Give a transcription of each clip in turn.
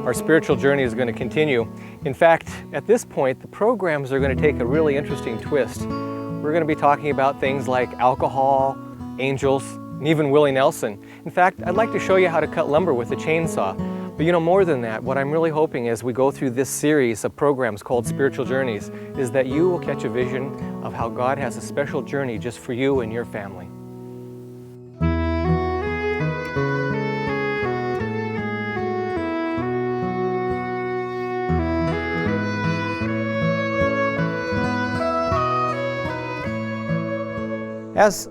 Our spiritual journey is going to continue. In fact, at this point, the programs are going to take a really interesting twist. We're going to be talking about things like alcohol, angels, and even Willie Nelson. In fact, I'd like to show you how to cut lumber with a chainsaw. But more than that, what I'm really hoping as we go through this series of programs called Spiritual Journeys is that you will catch a vision of how God has a special journey just for you and your family. As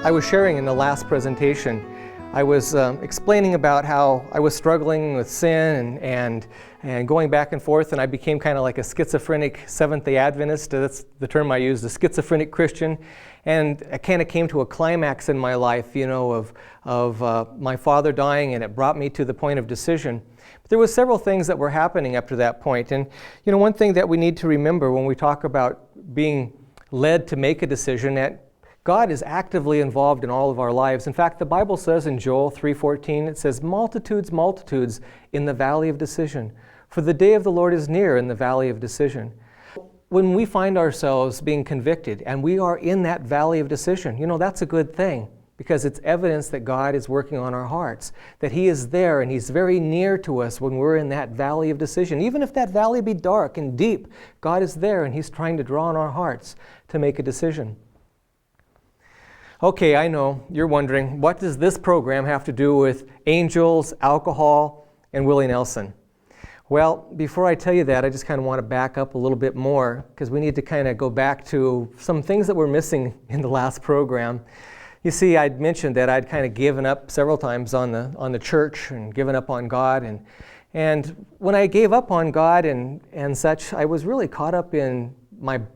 I was sharing in the last presentation, I was explaining about how I was struggling with sin and going back and forth, and I became kind of like a schizophrenic Seventh Day Adventist. That's the term I used, a schizophrenic Christian. And I kind of came to a climax in my life, of my father dying, and it brought me to the point of decision. But there were several things that were happening up to that point. And one thing that we need to remember when we talk about being led to make a decision, that God is actively involved in all of our lives. In fact, the Bible says in Joel 3:14, it says, multitudes, multitudes in the valley of decision. For the day of the Lord is near in the valley of decision. When we find ourselves being convicted and we are in that valley of decision, that's a good thing, because it's evidence that God is working on our hearts, that He is there and He's very near to us when we're in that valley of decision. Even if that valley be dark and deep, God is there and He's trying to draw on our hearts to make a decision. Okay, I know, you're wondering, what does this program have to do with angels, alcohol, and Willie Nelson? Well, before I tell you that, I just kind of want to back up a little bit more, because we need to kind of go back to some things that were missing in the last program. You see, I'd mentioned that I'd kind of given up several times on the church and given up on God. And when I gave up on God and such, I was really caught up in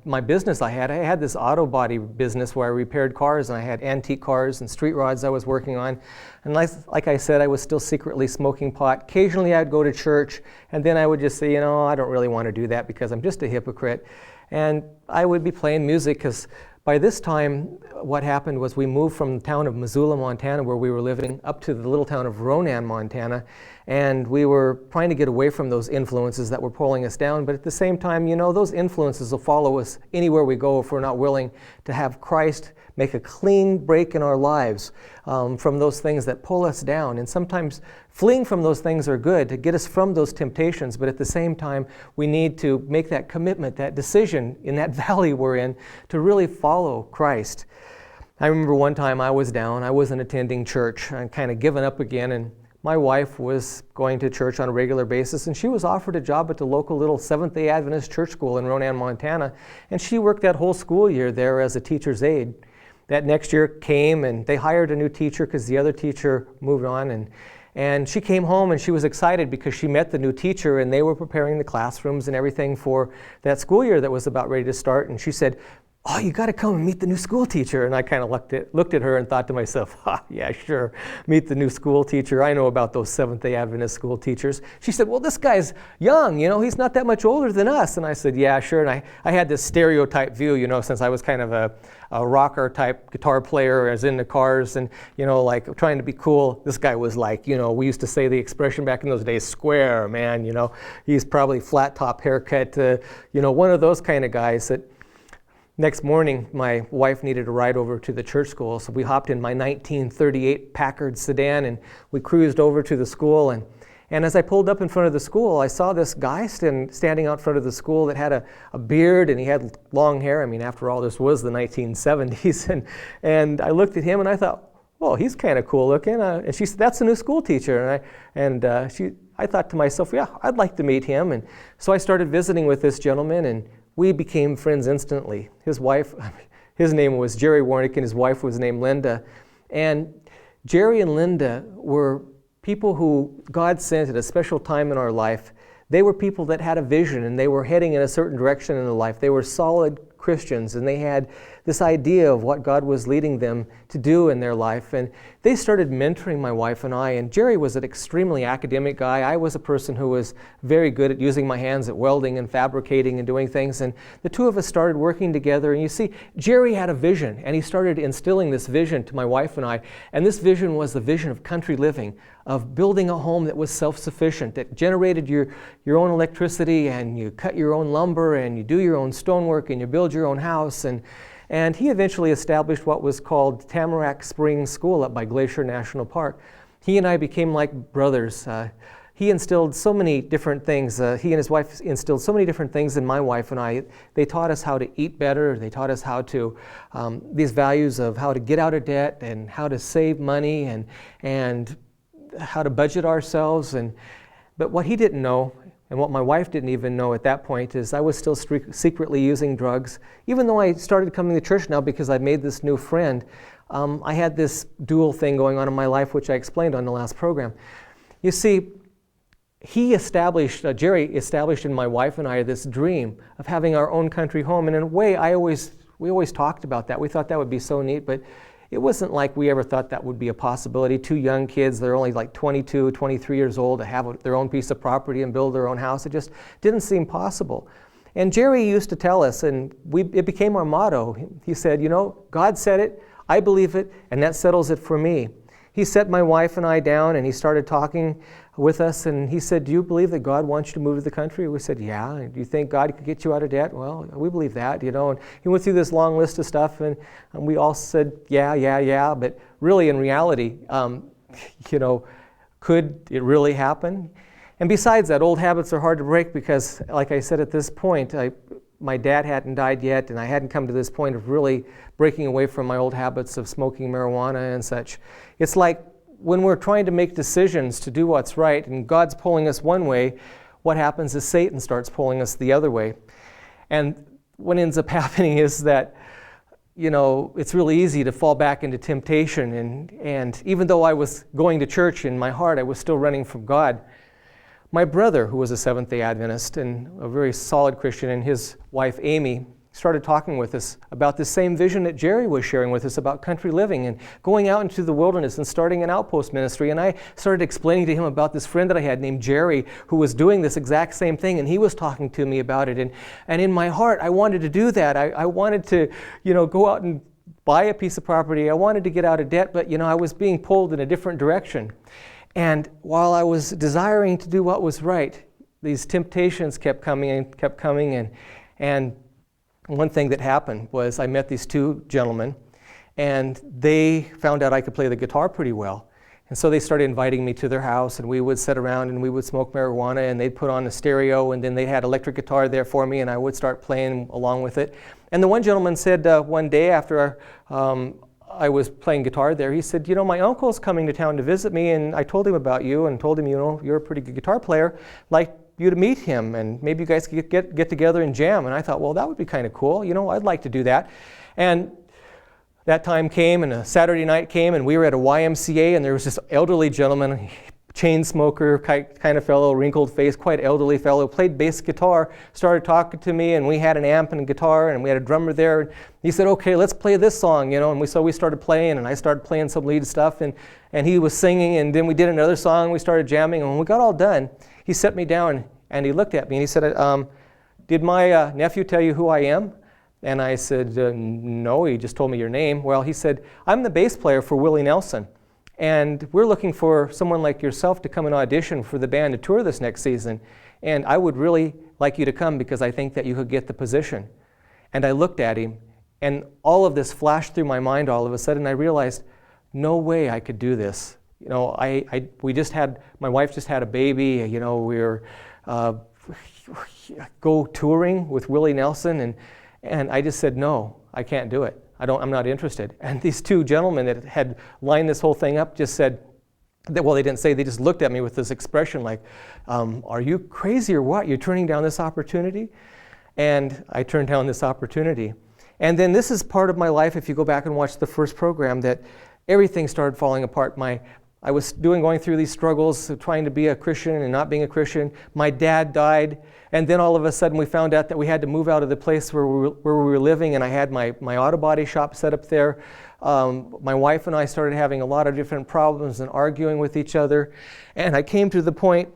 my business I had this auto body business where I repaired cars, and I had antique cars and street rods I was working on. And like I said, I was still secretly smoking pot. Occasionally I'd go to church, and then I would just say, I don't really want to do that because I'm just a hypocrite. And I would be playing music, because by this time what happened was we moved from the town of Missoula, Montana, where we were living, up to the little town of Ronan, Montana. And we were trying to get away from those influences that were pulling us down. But at the same time, those influences will follow us anywhere we go if we're not willing to have Christ make a clean break in our lives from those things that pull us down. And sometimes fleeing from those things are good to get us from those temptations, but at the same time, we need to make that commitment, that decision in that valley we're in, to really follow Christ. I remember one time I was down, I wasn't attending church, I'd kind of given up again, and my wife was going to church on a regular basis, and she was offered a job at the local little Seventh Day Adventist church school in Ronan, Montana, and she worked that whole school year there as a teacher's aide. That next year came, and they hired a new teacher because the other teacher moved on, and she came home and she was excited because she met the new teacher, and they were preparing the classrooms and everything for that school year that was about ready to start. And she said, "Oh, you got to come and meet the new school teacher." And I kind of looked at her and thought to myself, yeah, sure, meet the new school teacher. I know about those Seventh Day Adventist school teachers. She said, "Well, this guy's young, he's not that much older than us." And I said, "Yeah, sure." And I had this stereotype view, since I was kind of a rocker type guitar player. I was into cars and, like trying to be cool. This guy was like, we used to say the expression back in those days, square, man, he's probably flat top haircut, one of those kind of guys that. Next morning, my wife needed a ride over to the church school, so we hopped in my 1938 Packard sedan and we cruised over to the school. And as I pulled up in front of the school, I saw this guy standing out front of the school that had a beard, and he had long hair. I mean, after all, this was the 1970s. And I looked at him and I thought, well, he's kind of cool looking. And she said, "That's the new school teacher." I thought to myself, yeah, I'd like to meet him. And so I started visiting with this gentleman, and we became friends instantly. His wife, his name was Jerry Warnick, and his wife was named Linda. And Jerry and Linda were people who God sent at a special time in our life. They were people that had a vision, and they were heading in a certain direction in their life. They were solid Christians, and they had this idea of what God was leading them to do in their life. And they started mentoring my wife and I. And Jerry was an extremely academic guy. I was a person who was very good at using my hands at welding and fabricating and doing things. And the two of us started working together. And you see, Jerry had a vision, and he started instilling this vision to my wife and I. And this vision was the vision of country living, of building a home that was self-sufficient, that generated your own electricity, and you cut your own lumber, and you do your own stonework, and you build your own house. And he eventually established what was called Tamarack Springs School up by Glacier National Park. He and I became like brothers. He instilled so many different things. He and his wife instilled so many different things in my wife and I. They taught us how to eat better. They taught us how to, these values of how to get out of debt and how to save money and how to budget ourselves. But what he didn't know, and what my wife didn't even know at that point, is I was still secretly using drugs. Even though I started coming to church now because I made this new friend, I had this dual thing going on in my life, which I explained on the last program. You see, Jerry established in my wife and I this dream of having our own country home. And in a way, we always talked about that. We thought that would be so neat, but it wasn't like we ever thought that would be a possibility. Two young kids, they're only like 22, 23 years old, to have their own piece of property and build their own house. It just didn't seem possible. And Jerry used to tell us, and it became our motto. He said, God said it, I believe it, and that settles it for me. He set my wife and I down, and he started talking with us, and he said, do you believe that God wants you to move to the country? We said, yeah. Do you think God could get you out of debt? Well, we believe that, And he went through this long list of stuff, and we all said, yeah. But really, in reality, could it really happen? And besides that, old habits are hard to break because, like I said at this point, my dad hadn't died yet, and I hadn't come to this point of really breaking away from my old habits of smoking marijuana and such. It's like when we're trying to make decisions to do what's right, and God's pulling us one way, what happens is Satan starts pulling us the other way. And what ends up happening is that, it's really easy to fall back into temptation. And even though I was going to church in my heart, I was still running from God. My brother, who was a Seventh Day Adventist and a very solid Christian, and his wife, Amy, started talking with us about the same vision that Jerry was sharing with us about country living and going out into the wilderness and starting an outpost ministry. And I started explaining to him about this friend that I had named Jerry who was doing this exact same thing, and he was talking to me about it. And in my heart, I wanted to do that. I wanted to, go out and buy a piece of property. I wanted to get out of debt, but, I was being pulled in a different direction. And while I was desiring to do what was right, these temptations kept coming and one thing that happened was I met these two gentlemen, and they found out I could play the guitar pretty well. And so they started inviting me to their house, and we would sit around and we would smoke marijuana, and they'd put on a stereo, and then they had electric guitar there for me, and I would start playing along with it. And the one gentleman said one day after I was playing guitar there, he said, my uncle's coming to town to visit me, and I told him about you and told him, you're a pretty good guitar player. Like you to meet him, and maybe you guys could get together and jam. And I thought, well, that would be kind of cool. I'd like to do that. And that time came, and a Saturday night came, and we were at a YMCA, and there was this elderly gentleman, chain smoker kind of fellow, wrinkled face, quite elderly fellow, played bass guitar, started talking to me, and we had an amp and a guitar, and we had a drummer there. And he said, okay, let's play this song, and so we started playing, and I started playing some lead stuff, and he was singing, and then we did another song, we started jamming, and when we got all done, he set me down, and he looked at me, and he said, did my nephew tell you who I am? And I said, no, he just told me your name. Well, he said, I'm the bass player for Willie Nelson, and we're looking for someone like yourself to come and audition for the band to tour this next season, and I would really like you to come because I think that you could get the position. And I looked at him, and all of this flashed through my mind all of a sudden. I realized, no way I could do this. My wife just had a baby. We were go touring with Willie Nelson, and I just said, no, I can't do it. I'm not interested. And these two gentlemen that had lined this whole thing up just said, they didn't say, they just looked at me with this expression like, are you crazy or what? You're turning down this opportunity? And I turned down this opportunity. And then this is part of my life, if you go back and watch the first program, that everything started falling apart. I was going through these struggles of trying to be a Christian and not being a Christian. My dad died, and then all of a sudden we found out that we had to move out of the place where we were living, and I had my auto body shop set up there. My wife and I started having a lot of different problems and arguing with each other, and I came to the point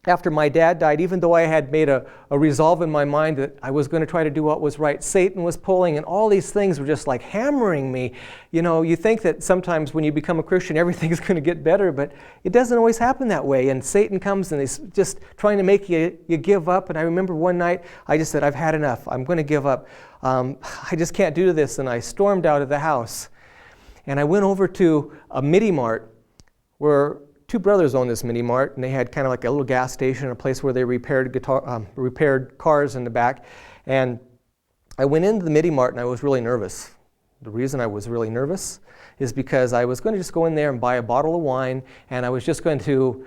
after my dad died, even though I had made a resolve in my mind that I was going to try to do what was right, Satan was pulling, and all these things were just like hammering me. You know, you think that sometimes when you become a Christian, everything's going to get better, but it doesn't always happen that way. And Satan comes and he's just trying to make you give up. And I remember one night, I just said, I've had enough. I'm going to give up. I just can't do this. And I stormed out of the house. And I went over to a Mart where two brothers owned this Mart, and they had kind of like a little gas station, a place where they repaired cars in the back. And I went into the Mart, and I was really nervous. The reason I was really nervous is because I was going to just go in there and buy a bottle of wine, and I was just going to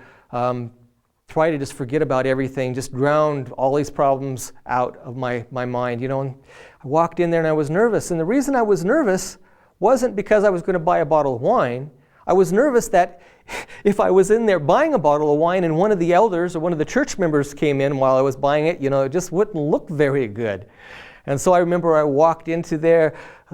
try to just forget about everything, just drown all these problems out of my mind. You know, and I walked in there, and I was nervous. And the reason I was nervous wasn't because I was going to buy a bottle of wine. I was nervous that if I was in there buying a bottle of wine and one of the elders or one of the church members came in while I was buying it, you know, it just wouldn't look very good. And so I remember I walked into there,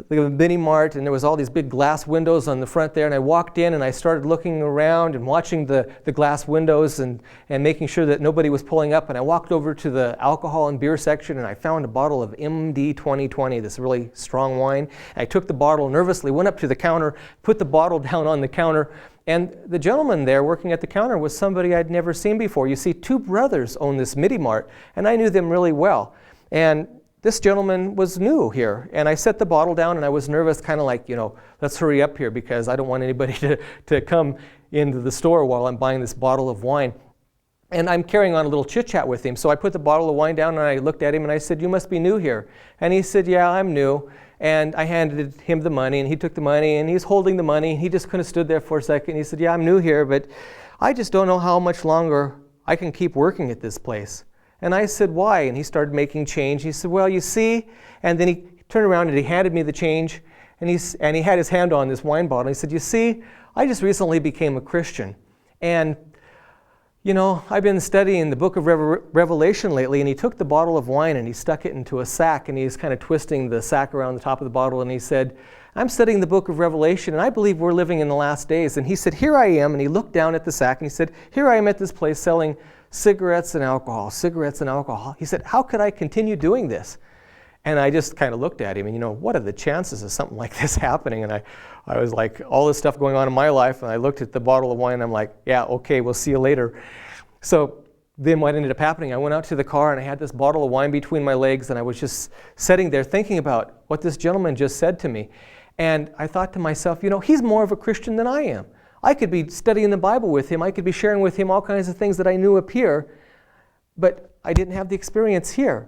the Mart, and there was all these big glass windows on the front there, and I walked in and I started looking around and watching the glass windows and making sure that nobody was pulling up, and I walked over to the alcohol and beer section and I found a bottle of MD 2020, this really strong wine. I took the bottle nervously, went up to the counter, put the bottle down on the counter, and the gentleman there working at the counter was somebody I'd never seen before. You see, two brothers own this Mart, and I knew them really well. And this gentleman was new here, and I set the bottle down, and I was nervous, kind of like, you know, let's hurry up here because I don't want anybody to come into the store while I'm buying this bottle of wine. And I'm carrying on a little chit-chat with him. So I put the bottle of wine down, and I looked at him, and I said, "You must be new here." And he said, "Yeah, I'm new." And I handed him the money, and he took the money, and he's holding the money. He just kind of stood there for a second. He said, "Yeah, I'm new here, but I just don't know how much longer I can keep working at this place." And I said, "Why?" And he started making change. He said, "Well, you see," and then he turned around and he handed me the change, and he had his hand on this wine bottle. He said, "You see, I just recently became a Christian, and you know, I've been studying the book of Revelation lately," and he took the bottle of wine and he stuck it into a sack, and he's kind of twisting the sack around the top of the bottle, and he said, "I'm studying the book of Revelation, and I believe we're living in the last days." And he said, "Here I am," and he looked down at the sack, and he said, "Here I am at this place selling cigarettes and alcohol, cigarettes and alcohol." He said, "How could I continue doing this?" And I just kind of looked at him, and you know, what are the chances of something like this happening? And I was like, all this stuff going on in my life, and I looked at the bottle of wine, and I'm like, yeah, okay, we'll see you later. So then what ended up happening, I went out to the car, and I had this bottle of wine between my legs, and I was just sitting there thinking about what this gentleman just said to me. And I thought to myself, you know, he's more of a Christian than I am. I could be studying the Bible with him. I could be sharing with him all kinds of things that I knew up here, but I didn't have the experience here.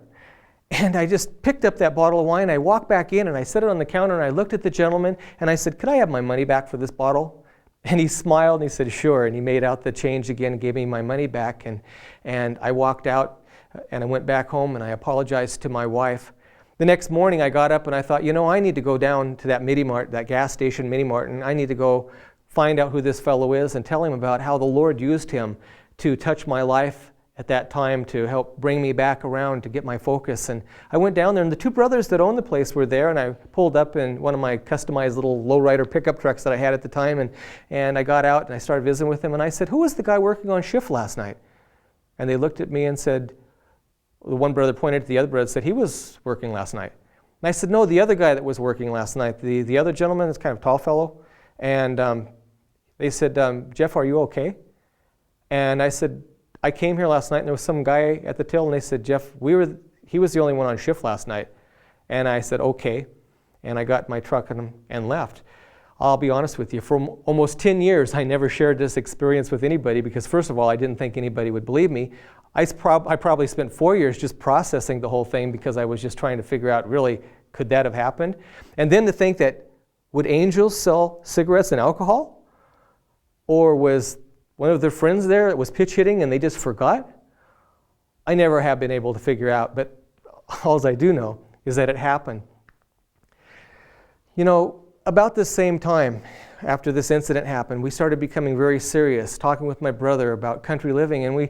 And I just picked up that bottle of wine. I walked back in, and I set it on the counter, and I looked at the gentleman, and I said, "Could I have my money back for this bottle?" And he smiled, and he said, "Sure." And he made out the change again and gave me my money back. And I walked out, and I went back home, and I apologized to my wife. The next morning, I got up, and I thought, you know, I need to go down to that Mart, that gas station Mart, and I need to go find out who this fellow is and tell him about how the Lord used him to touch my life at that time to help bring me back around to get my focus. And I went down there, and the two brothers that owned the place were there, and I pulled up in one of my customized little lowrider pickup trucks that I had at the time, and I got out and I started visiting with them, and I said, "Who was the guy working on shift last night?" And they looked at me and said, the one brother pointed to the other brother and said, "He was working last night." And I said, "No, the other guy that was working last night, the other gentleman, this kind of tall fellow." And they said, "Jeff, are you okay?" And I said, "I came here last night, and there was some guy at the till," and they said, "Jeff, he was the only one on shift last night." And I said, "Okay." And I got my truck and left. I'll be honest with you, for almost 10 years, I never shared this experience with anybody because, first of all, I didn't think anybody would believe me. I probably spent 4 years just processing the whole thing because I was just trying to figure out, really, could that have happened? And then to think that, would angels sell cigarettes and alcohol? Or was one of their friends there that was pitch hitting and they just forgot? I never have been able to figure out, but all I do know is that it happened. You know, about this same time, after this incident happened, we started becoming very serious, talking with my brother about country living, and we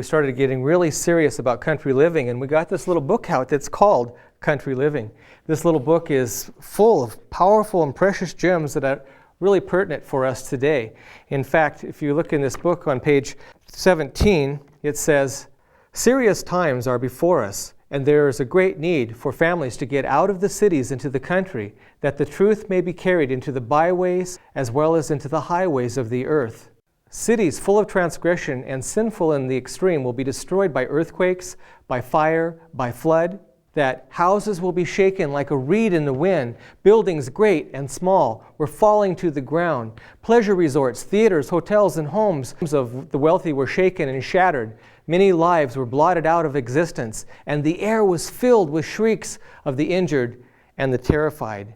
started getting really serious about country living, and we got this little book out that's called Country Living. This little book is full of powerful and precious gems that are really pertinent for us today. In fact, if you look in this book on page 17, it says, "Serious times are before us, and there is a great need for families to get out of the cities into the country, that the truth may be carried into the byways as well as into the highways of the earth. Cities full of transgression and sinful in the extreme will be destroyed by earthquakes, by fire, by flood, that houses will be shaken like a reed in the wind, buildings great and small were falling to the ground. Pleasure resorts, theaters, hotels, and homes of the wealthy were shaken and shattered. Many lives were blotted out of existence, and the air was filled with shrieks of the injured and the terrified."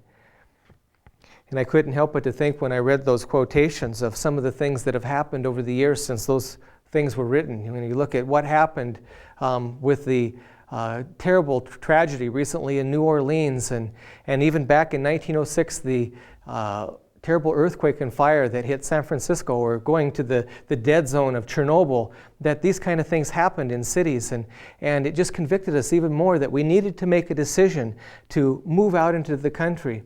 And I couldn't help but to think when I read those quotations of some of the things that have happened over the years since those things were written. When you look at what happened with the terrible tragedy recently in New Orleans, and even back in 1906, the terrible earthquake and fire that hit San Francisco, or going to the dead zone of Chernobyl, that these kind of things happened in cities. And it just convicted us even more that we needed to make a decision to move out into the country.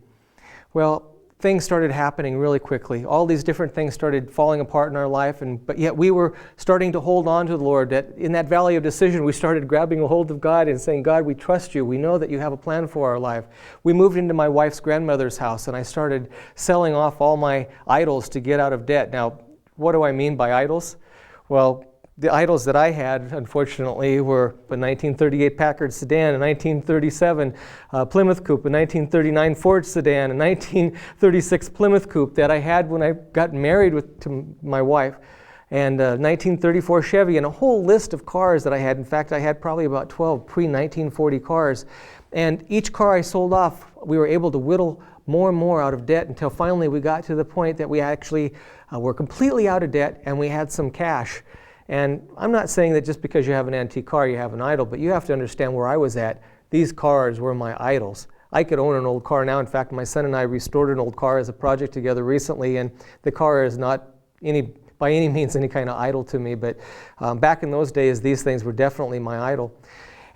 Well, things started happening really quickly. All these different things started falling apart in our life, but yet we were starting to hold on to the Lord. That in that valley of decision, we started grabbing a hold of God and saying, "God, we trust you. We know that you have a plan for our life." We moved into my wife's grandmother's house, and I started selling off all my idols to get out of debt. Now, what do I mean by idols? Well, the idols that I had, unfortunately, were a 1938 Packard sedan, a 1937 Plymouth Coupe, a 1939 Ford sedan, a 1936 Plymouth Coupe that I had when I got married to my wife, and a 1934 Chevy, and a whole list of cars that I had. In fact, I had probably about 12 pre-1940 cars. And each car I sold off, we were able to whittle more and more out of debt until finally we got to the point that we actually were completely out of debt and we had some cash. And I'm not saying that just because you have an antique car, you have an idol, but you have to understand where I was at. These cars were my idols. I could own an old car now. In fact, my son and I restored an old car as a project together recently, and the car is not by any means any kind of idol to me, but back in those days, these things were definitely my idol.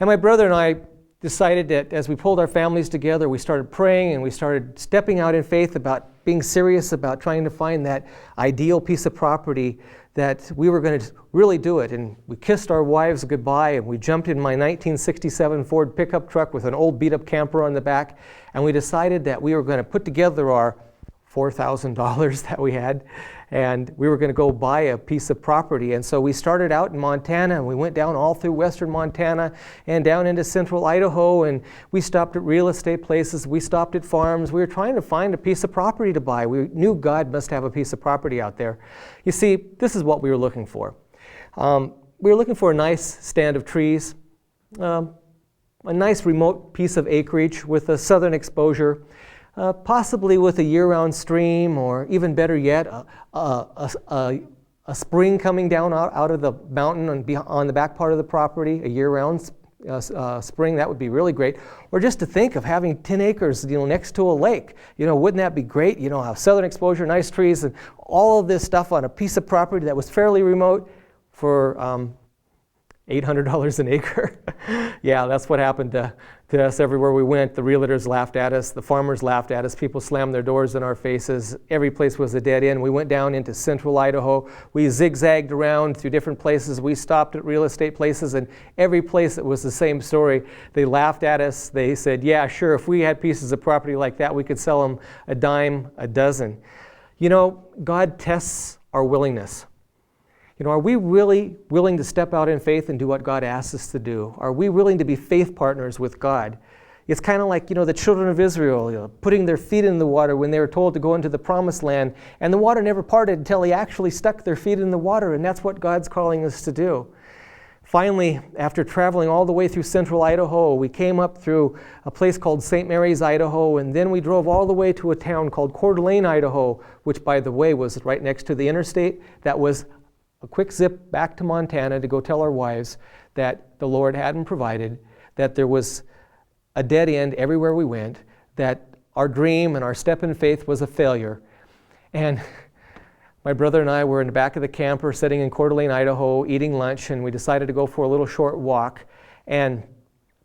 And my brother and I decided that as we pulled our families together, we started praying and we started stepping out in faith about being serious about trying to find that ideal piece of property, that we were going to really do it. And we kissed our wives goodbye, and we jumped in my 1967 Ford pickup truck with an old beat-up camper on the back, and we decided that we were going to put together our $4,000 that we had, and we were going to go buy a piece of property. And so we started out in Montana, and we went down all through western Montana and down into central Idaho, and we stopped at real estate places, we stopped at farms. We were trying to find a piece of property to buy. We knew God must have a piece of property out there. You see, this is what we were looking for. We were looking for a nice stand of trees, a nice remote piece of acreage with a southern exposure, possibly with a year-round stream, or even better yet, a spring coming down out of the mountain on the back part of the property, a year-round spring. That would be really great. Or just to think of having 10 acres, next to a lake. Wouldn't that be great? Have southern exposure, nice trees, and all of this stuff on a piece of property that was fairly remote for $800 an acre. Yeah, that's what happened to us everywhere we went. The realtors laughed at us. The farmers laughed at us. People slammed their doors in our faces. Every place was a dead end. We went down into central Idaho. We zigzagged around through different places. We stopped at real estate places, and every place it was the same story. They laughed at us. They said, yeah, sure, if we had pieces of property like that, we could sell them a dime a dozen. God tests our willingness. Are we really willing to step out in faith and do what God asks us to do? Are we willing to be faith partners with God? It's kind of like, the children of Israel, putting their feet in the water when they were told to go into the promised land, and the water never parted until they actually stuck their feet in the water, and that's what God's calling us to do. Finally, after traveling all the way through central Idaho, we came up through a place called St. Mary's, Idaho, and then we drove all the way to a town called Coeur d'Alene, Idaho, which, by the way, was right next to the interstate. That was a quick zip back to Montana to go tell our wives that the Lord hadn't provided, that there was a dead end everywhere we went, that our dream and our step in faith was a failure. And my brother and I were in the back of the camper sitting in Coeur d'Alene, Idaho, eating lunch, and we decided to go for a little short walk. And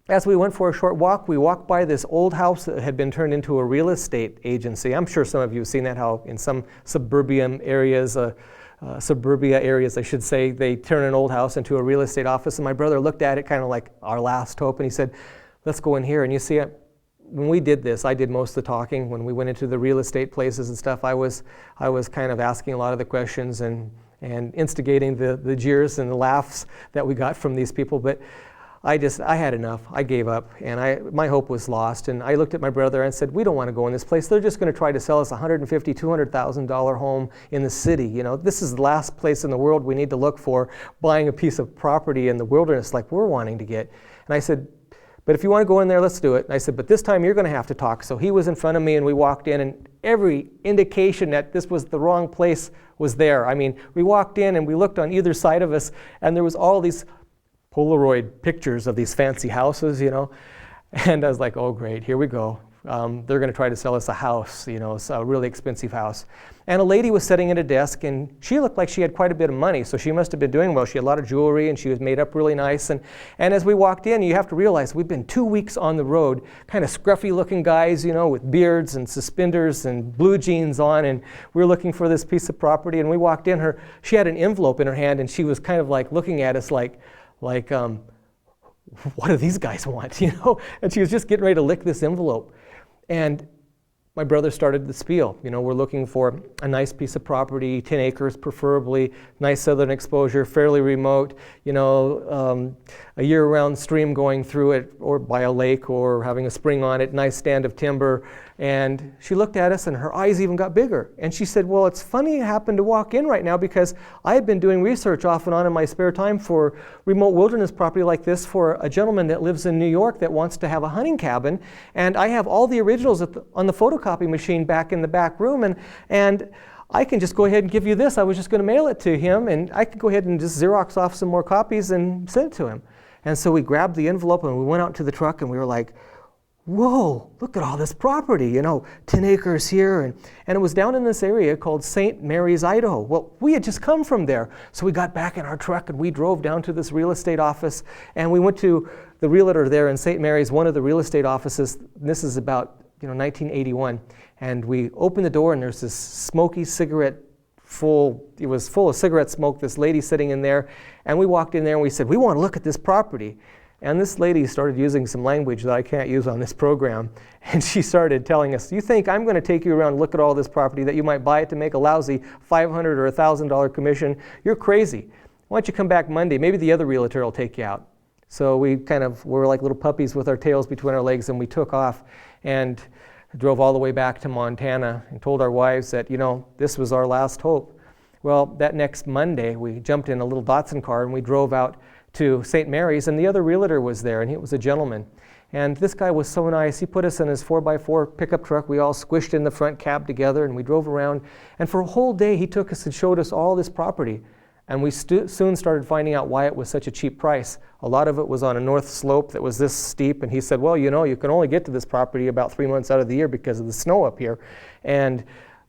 as we went for a short walk, we walked by this old house that had been turned into a real estate agency. I'm sure some of you have seen that, how in some suburbia areas, I should say, they turn an old house into a real estate office. And my brother looked at it kind of like our last hope, and he said, let's go in here. And you see, when we did this, I did most of the talking. When we went into the real estate places and stuff, I was kind of asking a lot of the questions and instigating the jeers and the laughs that we got from these people. But I had enough. I gave up, and my hope was lost. And I looked at my brother and said, we don't want to go in this place. They're just going to try to sell us a $150,000, $200,000 home in the city. You know, this is the last place in the world we need to look for buying a piece of property in the wilderness like we're wanting to get. And I said, but if you want to go in there, let's do it. And I said, but this time you're going to have to talk. So he was in front of me, and we walked in, and every indication that this was the wrong place was there. I mean, we walked in and we looked on either side of us, and there was all these Polaroid pictures of these fancy houses, you know. And I was like, oh great, here we go. They're going to try to sell us a house, you know, a really expensive house. And a lady was sitting at a desk, and she looked like she had quite a bit of money, so she must have been doing well. She had a lot of jewelry, and she was made up really nice. And as we walked in, you have to realize we've been 2 weeks on the road, kind of scruffy looking guys, you know, with beards and suspenders and blue jeans on, and we were looking for this piece of property. And we walked in, she had an envelope in her hand, and she was kind of like looking at us like what do these guys want, you know? And she was just getting ready to lick this envelope. And my brother started the spiel. You know, we're looking for a nice piece of property, 10 acres preferably, nice southern exposure, fairly remote, you know, a year-round stream going through it, or by a lake, or having a spring on it, nice stand of timber. And she looked at us, and her eyes even got bigger. And she said, well, it's funny you happen to walk in right now, because I have been doing research off and on in my spare time for remote wilderness property like this for a gentleman that lives in New York that wants to have a hunting cabin. And I have all the originals on the photocopy machine back in the back room, and I can just go ahead and give you this. I was just going to mail it to him, and I could go ahead and just Xerox off some more copies and send it to him. And so we grabbed the envelope, and we went out to the truck, and we were like, whoa, look at all this property, you know, 10 acres here. And it was down in this area called St. Mary's, Idaho. Well, we had just come from there. So we got back in our truck, and we drove down to this real estate office, and we went to the realtor there in St. Mary's, one of the real estate offices. This is about 1981. And we opened the door, and there's this smoky cigarette it was full of cigarette smoke, this lady sitting in there. And we walked in there, and we said, we want to look at this property. And this lady started using some language that I can't use on this program. And she started telling us, you think I'm going to take you around and look at all this property that you might buy it to make a lousy $500 or $1,000 commission? You're crazy. Why don't you come back Monday? Maybe the other realtor will take you out. So we were like little puppies with our tails between our legs, and we took off and drove all the way back to Montana and told our wives that, this was our last hope. Well, that next Monday, we jumped in a little Datsun car, and we drove out to St. Mary's, and the other realtor was there, and he was a gentleman. And this guy was so nice. He put us in his 4x4 pickup truck. We all squished in the front cab together, and we drove around. And for a whole day, he took us and showed us all this property. And we soon started finding out why it was such a cheap price. A lot of it was on a north slope that was this steep, and he said, well, you can only get to this property about 3 months out of the year because of the snow up here. And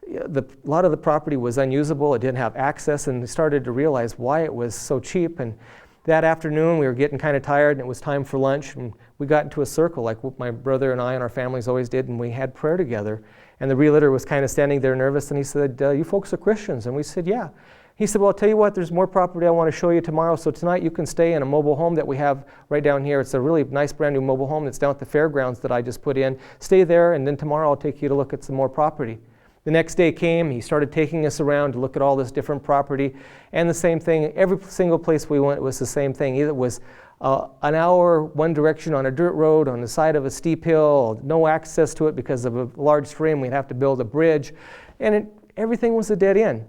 a lot of the property was unusable. It didn't have access, and we started to realize why it was so cheap. And that afternoon, we were getting kind of tired, and it was time for lunch, and we got into a circle like what my brother and I and our families always did, and we had prayer together. And the realtor was kind of standing there nervous, and he said, you folks are Christians? And we said, yeah. He said, well, I'll tell you what, there's more property I want to show you tomorrow, so tonight you can stay in a mobile home that we have right down here. It's a really nice brand new mobile home that's down at the fairgrounds that I just put in. Stay there, and then tomorrow I'll take you to look at some more property. The next day came, he started taking us around to look at all this different property, and the same thing, every single place we went was the same thing. Either it was an hour one direction on a dirt road on the side of a steep hill, no access to it because of a large stream, we'd have to build a bridge, and everything was a dead end.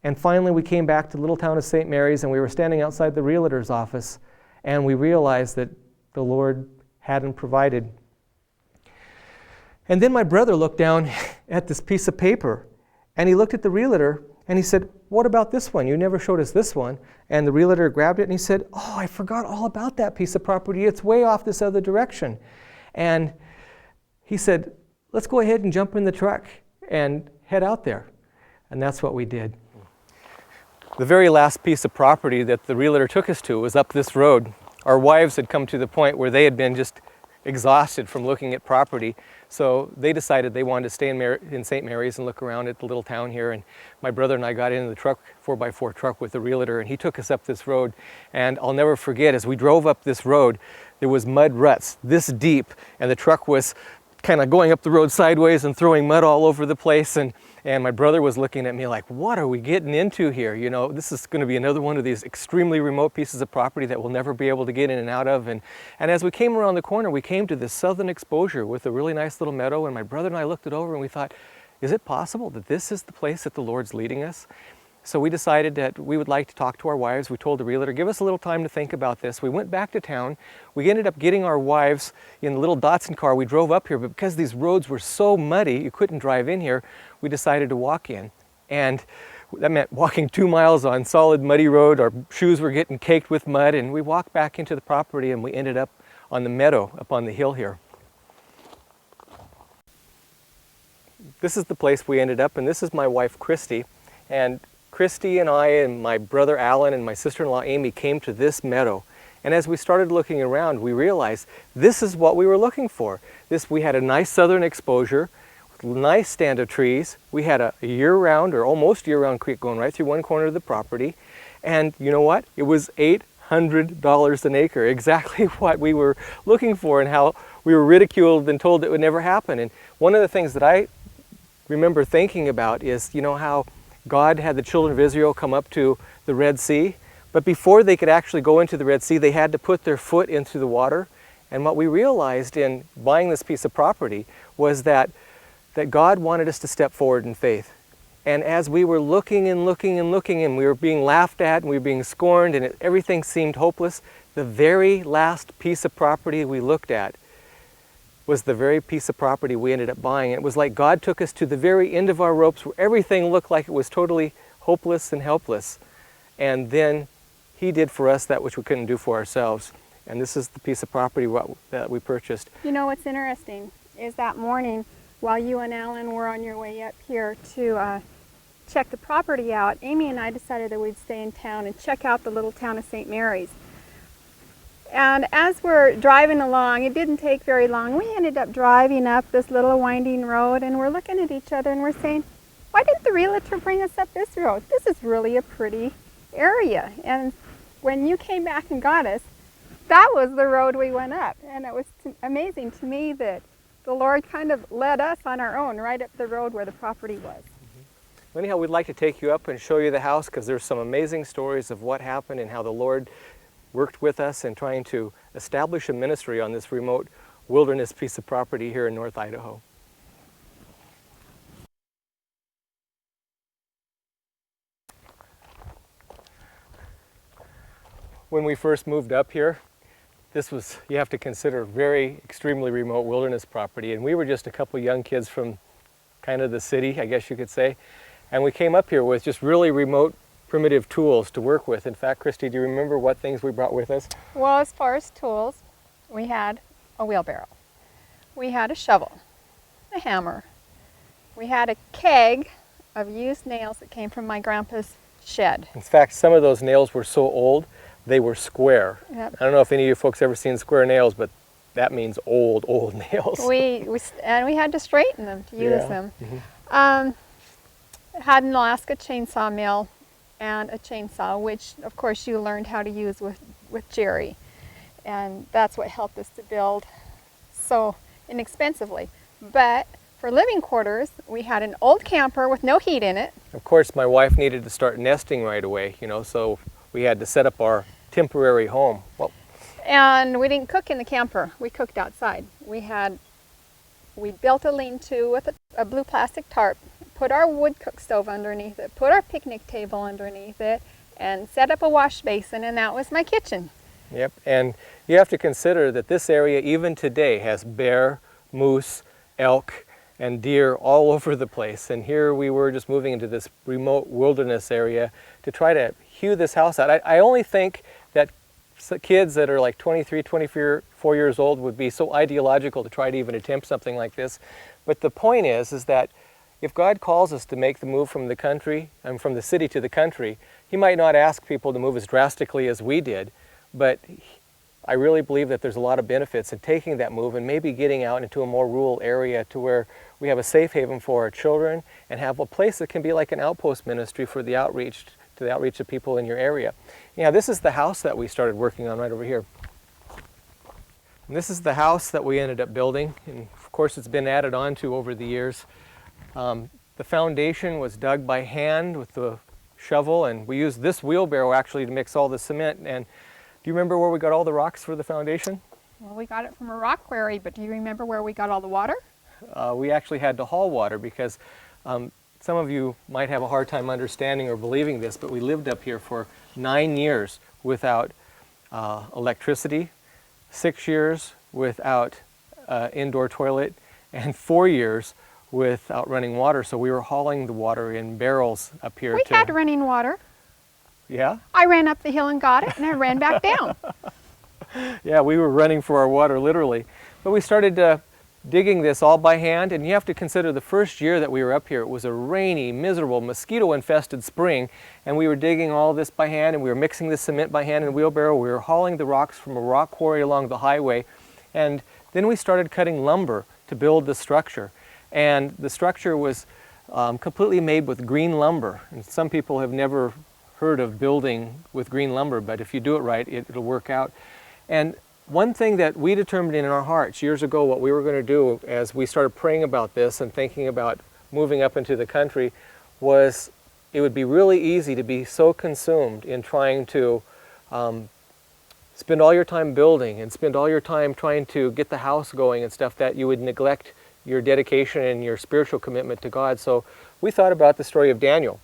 And finally we came back to the little town of St. Mary's, and we were standing outside the realtor's office, and we realized that the Lord hadn't provided. And then my brother looked down at this piece of paper, and he looked at the realtor, and he said, what about this one? You never showed us this one. And the realtor grabbed it, and he said, oh, I forgot all about that piece of property. It's way off this other direction. And he said, let's go ahead and jump in the truck and head out there. And that's what we did. The very last piece of property that the realtor took us to was up this road. Our wives had come to the point where they had been just exhausted from looking at property, so they decided they wanted to stay in St. Mary's and look around at the little town here. And my brother and I got into the truck, 4x4 truck with the realtor, and he took us up this road. And I'll never forget, as we drove up this road, there was mud ruts this deep, and the truck was kind of going up the road sideways and throwing mud all over the place. And my brother was looking at me like, what are we getting into here? You know, this is going to be another one of these extremely remote pieces of property that we'll never be able to get in and out of. And as we came around the corner, we came to this southern exposure with a really nice little meadow. And my brother and I looked it over and we thought, is it possible that this is the place that the Lord's leading us? So we decided that we would like to talk to our wives. We told the realtor, give us a little time to think about this. We went back to town. We ended up getting our wives in the little Datsun car. We drove up here, but because these roads were so muddy, you couldn't drive in here, we decided to walk in. And that meant walking 2 miles on solid muddy road. Our shoes were getting caked with mud, and we walked back into the property and we ended up on the meadow up on the hill here. This is the place we ended up, and this is my wife, Christy. And Christy and I and my brother Alan and my sister-in-law Amy came to this meadow. And as we started looking around, we realized this is what we were looking for. We had a nice southern exposure, nice stand of trees. We had a year-round or almost year-round creek going right through one corner of the property. And you know what? It was $800 an acre, exactly what we were looking for, and how we were ridiculed and told it would never happen. And one of the things that I remember thinking about is, you know, how God had the children of Israel come up to the Red Sea, but before they could actually go into the Red Sea, they had to put their foot into the water. And what we realized in buying this piece of property was that God wanted us to step forward in faith. And as we were looking and looking and looking, and we were being laughed at and we were being scorned and everything seemed hopeless, the very last piece of property we looked at was the very piece of property we ended up buying. It was like God took us to the very end of our ropes where everything looked like it was totally hopeless and helpless. And then He did for us that which we couldn't do for ourselves. And this is the piece of property that we purchased. You know what's interesting is that morning while you and Alan were on your way up here to check the property out, Amy and I decided that we'd stay in town and check out the little town of St. Mary's. And as we're driving along, it didn't take very long, we ended up driving up this little winding road, and we're looking at each other and we're saying, why didn't the realtor bring us up this road? This is really a pretty area. And when you came back and got us, that was the road we went up. And it was amazing to me that the Lord kind of led us on our own right up the road where the property was. Well, anyhow, we'd like to take you up and show you the house, because there's some amazing stories of what happened and how the Lord worked with us in trying to establish a ministry on this remote wilderness piece of property here in North Idaho. When we first moved up here, this was, you have to consider, very extremely remote wilderness property, and we were just a couple young kids from kind of the city, I guess you could say, and we came up here with just really remote primitive tools to work with. In fact, Christy, do you remember what things we brought with us? Well, as far as tools, we had a wheelbarrow, we had a shovel, a hammer, we had a keg of used nails that came from my grandpa's shed. In fact, some of those nails were so old, they were square. Yep. I don't know if any of you folks ever seen square nails, but that means old nails. We had to straighten them to use them. Mm-hmm. Had an Alaska chainsaw mill and a chainsaw, which of course you learned how to use with Jerry. And that's what helped us to build so inexpensively. But for living quarters, we had an old camper with no heat in it. Of course, my wife needed to start nesting right away, so we had to set up our temporary home. Well, and we didn't cook in the camper, we cooked outside. We built a lean-to with a blue plastic tarp, put our wood cook stove underneath it, put our picnic table underneath it, and set up a wash basin, and that was my kitchen. Yep, and you have to consider that this area even today has bear, moose, elk, and deer all over the place. And here we were just moving into this remote wilderness area to try to hew this house out. I only think that kids that are like 23, 24 years old would be so ideological to try to even attempt something like this. But the point is that if God calls us to make the move from the country and from the city to the country, He might not ask people to move as drastically as we did, but I really believe that there's a lot of benefits in taking that move and maybe getting out into a more rural area to where we have a safe haven for our children and have a place that can be like an outpost ministry for the outreach, to the outreach of people in your area. Yeah, this is the house that we started working on right over here. And this is the house that we ended up building, and of course it's been added on to over the years. The foundation was dug by hand with the shovel, and we used this wheelbarrow actually to mix all the cement. And do you remember where we got all the rocks for the foundation? Well, we got it from a rock quarry, but do you remember where we got all the water? We actually had to haul water because some of you might have a hard time understanding or believing this, but we lived up here for 9 years without electricity, 6 years without indoor toilet, and 4 years without running water. So we were hauling the water in barrels up here. We had running water. Yeah? I ran up the hill and got it, and I ran back down. Yeah, we were running for our water, literally. But we started digging this all by hand, and you have to consider the first year that we were up here, it was a rainy, miserable, mosquito-infested spring, and we were digging all this by hand, and we were mixing the cement by hand in a wheelbarrow. We were hauling the rocks from a rock quarry along the highway, and then we started cutting lumber to build the structure. And the structure was completely made with green lumber, and some people have never heard of building with green lumber, but if you do it right, it'll work out. And one thing that we determined in our hearts years ago what we were going to do as we started praying about this and thinking about moving up into the country was it would be really easy to be so consumed in trying to spend all your time building and spend all your time trying to get the house going and stuff that you would neglect your dedication and your spiritual commitment to God. So we thought about the story of Daniel,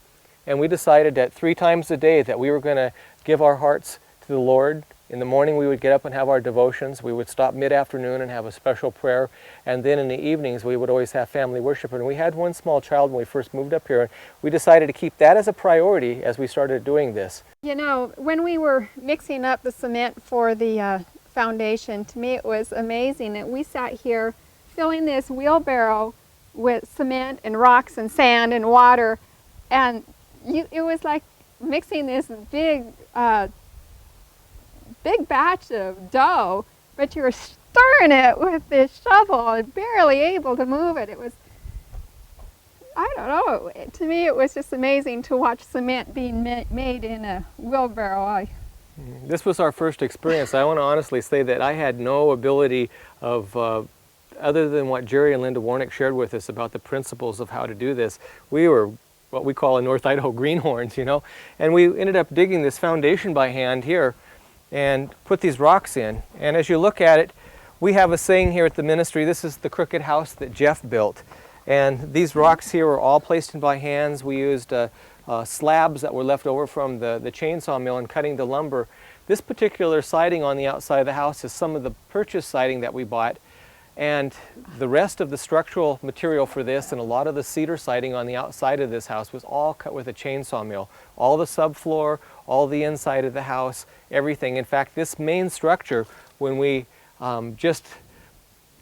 and we decided that 3 times a day that we were going to give our hearts to the Lord. In the morning we would get up and have our devotions. We would stop mid-afternoon and have a special prayer. And then in the evenings we would always have family worship. And we had one small child when we first moved up here. And we decided to keep that as a priority as we started doing this. You know, when we were mixing up the cement for the foundation, to me it was amazing that we sat here filling this wheelbarrow with cement and rocks and sand and water. And it was like mixing this big batch of dough, but you were stirring it with this shovel and barely able to move it. It was, I don't know, to me it was just amazing to watch cement being made in a wheelbarrow. This was our first experience. I want to honestly say that I had no ability of, other than what Jerry and Linda Warnick shared with us about the principles of how to do this. We were what we call in North Idaho greenhorns, you know, and we ended up digging this foundation by hand here and put these rocks in. And as you look at it, we have a saying here at the ministry. This is the crooked house that Jeff built, and these rocks here were all placed in by hands. We used slabs that were left over from the chainsaw mill and cutting the lumber. This particular siding on the outside of the house is some of the purchase siding that we bought, and the rest of the structural material for this and a lot of the cedar siding on the outside of this house was all cut with a chainsaw mill. All the subfloor, all the inside of the house, everything. In fact, this main structure, when we just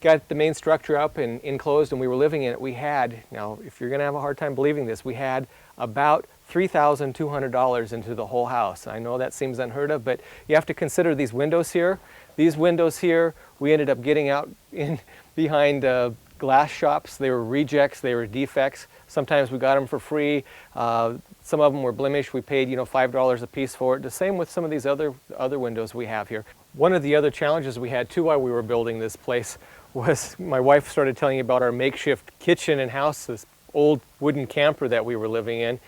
got the main structure up and enclosed and we were living in it, we had, now if you're going to have a hard time believing this, we had about $3,200 into the whole house. I know that seems unheard of, but you have to consider these windows here. These windows here, we ended up getting out in behind glass shops. They were rejects, they were defects. Sometimes we got them for free. Some of them were blemished. We paid, you know, $5 a piece for it. The same with some of these other windows we have here. One of the other challenges we had too while we were building this place was my wife started telling me about our makeshift kitchen and house, this old wooden camper that we were living in.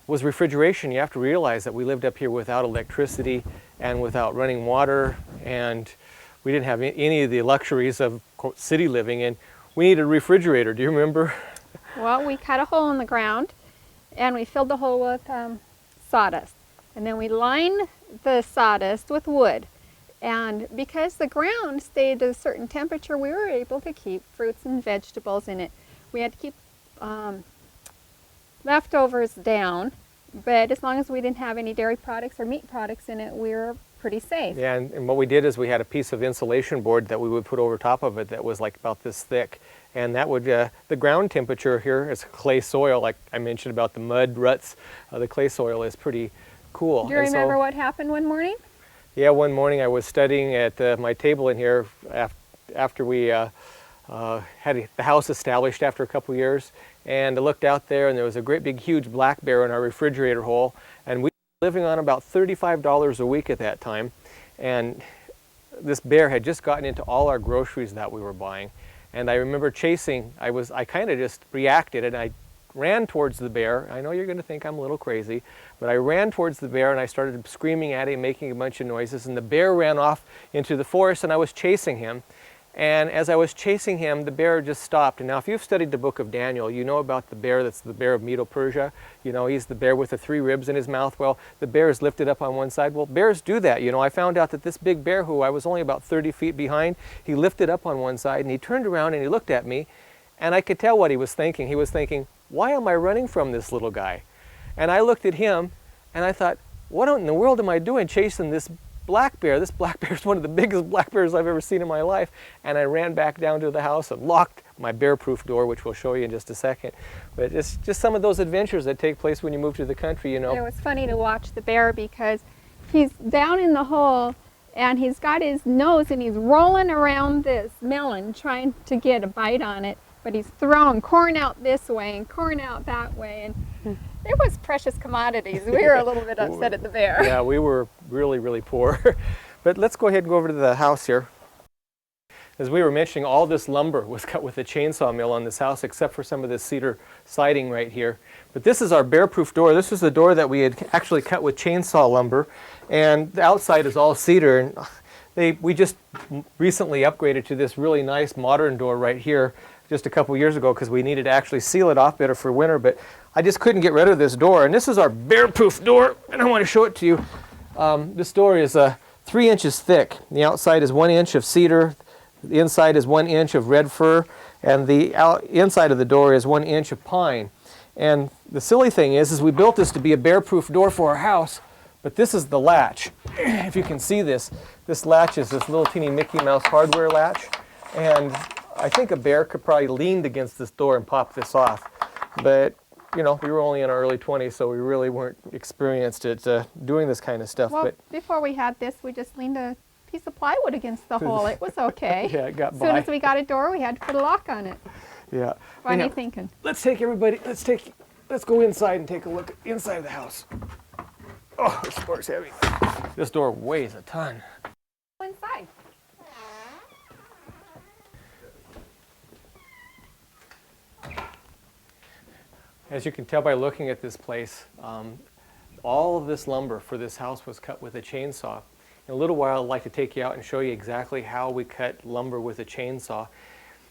Was refrigeration. You have to realize that we lived up here without electricity and without running water, and we didn't have any of the luxuries of city living in. We needed a refrigerator. Do you remember? Well, we cut a hole in the ground and we filled the hole with sawdust, and then we lined the sawdust with wood, and because the ground stayed at a certain temperature, we were able to keep fruits and vegetables in it. We had to keep leftovers down, but as long as we didn't have any dairy products or meat products in it, we were pretty safe. Yeah, and what we did is we had a piece of insulation board that we would put over top of it that was like about this thick, And that would, the ground temperature here is clay soil, like I mentioned about the mud ruts. The clay soil is pretty cool. Do you remember what happened one morning? Yeah, one morning I was studying at my table in here after we had the house established after a couple years, and I looked out there and there was a great big huge black bear in our refrigerator hole, and we were living on about $35 a week at that time, and this bear had just gotten into all our groceries that we were buying. And I remember chasing, I kind of just reacted and I ran towards the bear. I know you're going to think I'm a little crazy, but I ran towards the bear and I started screaming at him, making a bunch of noises, and the bear ran off into the forest and I was chasing him. And as I was chasing him, the bear just stopped. And now if you've studied the book of Daniel, you know about the bear that's the bear of Medo-Persia. You know, he's the bear with the 3 ribs in his mouth. Well, the bear is lifted up on one side. Well, bears do that. You know, I found out that this big bear, who I was only about 30 feet behind, he lifted up on one side and he turned around and he looked at me, and I could tell what he was thinking. He was thinking, why am I running from this little guy? And I looked at him and I thought, what in the world am I doing chasing this black bear? This black bear is one of the biggest black bears I've ever seen in my life. And I ran back down to the house and locked my bear-proof door, which we'll show you in just a second. But it's just some of those adventures that take place when you move to the country, you know. It was funny to watch the bear because he's down in the hole and he's got his nose and he's rolling around this melon trying to get a bite on it, but he's throwing corn out this way and corn out that way, and it was precious commodities. We were a little bit upset at the bear. Yeah, we were really, really poor. But let's go ahead and go over to the house here. As we were mentioning, all this lumber was cut with a chainsaw mill on this house, except for some of this cedar siding right here. But this is our bear-proof door. This was the door that we had actually cut with chainsaw lumber, and the outside is all cedar. And we just recently upgraded to this really nice modern door right here just a couple years ago because we needed to actually seal it off better for winter, but I just couldn't get rid of this door. And this is our bear-proof door, and I want to show it to you. This door is 3 inches thick. The outside is 1 inch of cedar, the inside is 1 inch of red fir, and the inside of the door is 1 inch of pine. And the silly thing is we built this to be a bear-proof door for our house, but this is the latch. If you can see this latch is this little teeny Mickey Mouse hardware latch, and I think a bear could probably leaned against this door and pop this off. But, you know, we were only in our early 20s, so we really weren't experienced at doing this kind of stuff. Well, but before we had this, we just leaned a piece of plywood against the hole. It was okay. Yeah, it got As by. soon as we got a door, we had to put a lock on it. Yeah. What are you thinking? Let's go inside and take a look inside the house. Oh, this door's heavy. This door weighs a ton. Go inside. As you can tell by looking at this place, all of this lumber for this house was cut with a chainsaw. In a little while, I'd like to take you out and show you exactly how we cut lumber with a chainsaw.